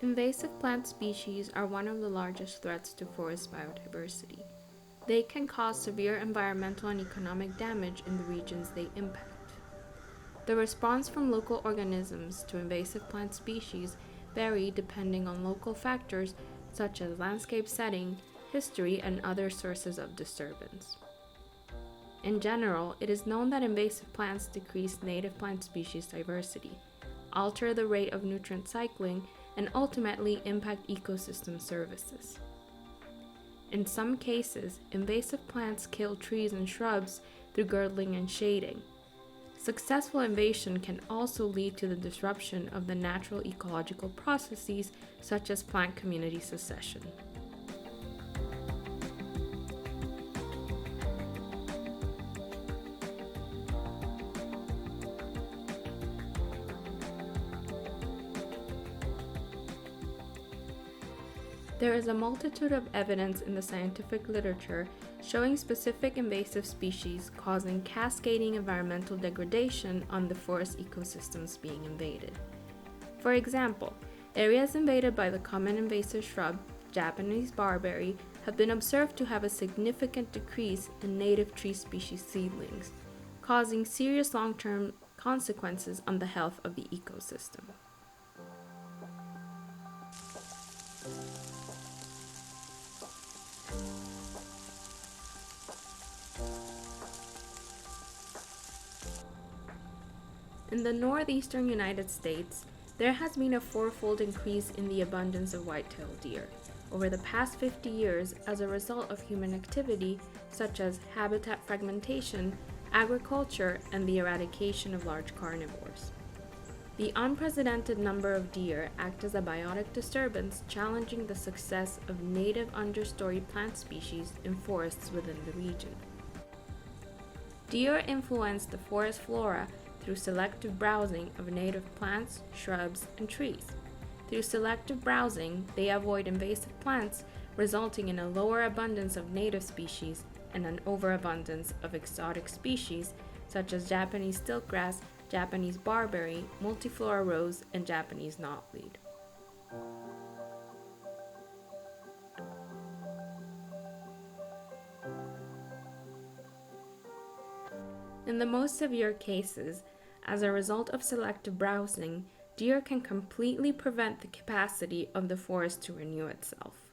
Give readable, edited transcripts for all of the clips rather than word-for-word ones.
Invasive plant species are one of the largest threats to forest biodiversity. They can cause severe environmental and economic damage in the regions they impact. The response from local organisms to invasive plant species vary depending on local factors such as landscape setting, history, and other sources of disturbance. In general, it is known that invasive plants decrease native plant species diversity, alter the rate of nutrient cycling, and ultimately impact ecosystem services. In some cases, invasive plants kill trees and shrubs through girdling and shading. Successful invasion can also lead to the disruption of the natural ecological processes such as plant community succession. There is a multitude of evidence in the scientific literature showing specific invasive species causing cascading environmental degradation on the forest ecosystems being invaded. For example, areas invaded by the common invasive shrub, Japanese barberry, have been observed to have a significant decrease in native tree species seedlings, causing serious long-term consequences on the health of the ecosystem. In the northeastern United States, there has been a fourfold increase in the abundance of white-tailed deer over the past 50 years as a result of human activity such as habitat fragmentation, agriculture, and the eradication of large carnivores. The unprecedented number of deer act as a biotic disturbance challenging the success of native understory plant species in forests within the region. Deer influence the forest flora through selective browsing of native plants, shrubs, and trees. Through selective browsing, they avoid invasive plants, resulting in a lower abundance of native species and an overabundance of exotic species such as Japanese stiltgrass, Japanese barberry, multiflora rose, and Japanese knotweed. In the most severe cases, as a result of selective browsing, deer can completely prevent the capacity of the forest to renew itself.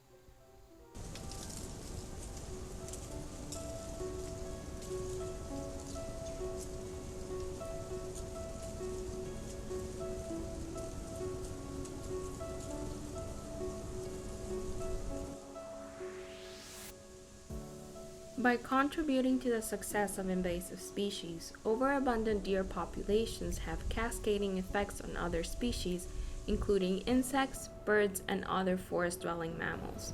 By contributing to the success of invasive species, overabundant deer populations have cascading effects on other species, including insects, birds, and other forest-dwelling mammals.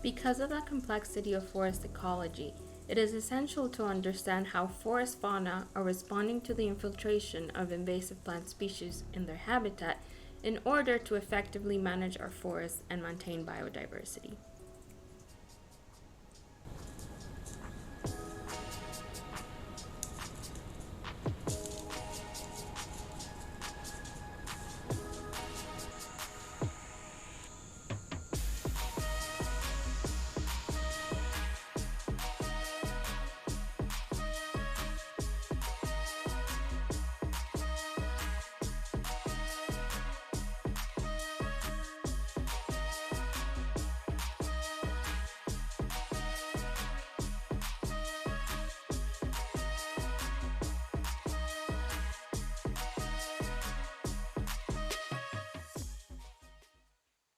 Because of the complexity of forest ecology, it is essential to understand how forest fauna are responding to the infiltration of invasive plant species in their habitat in order to effectively manage our forests and maintain biodiversity.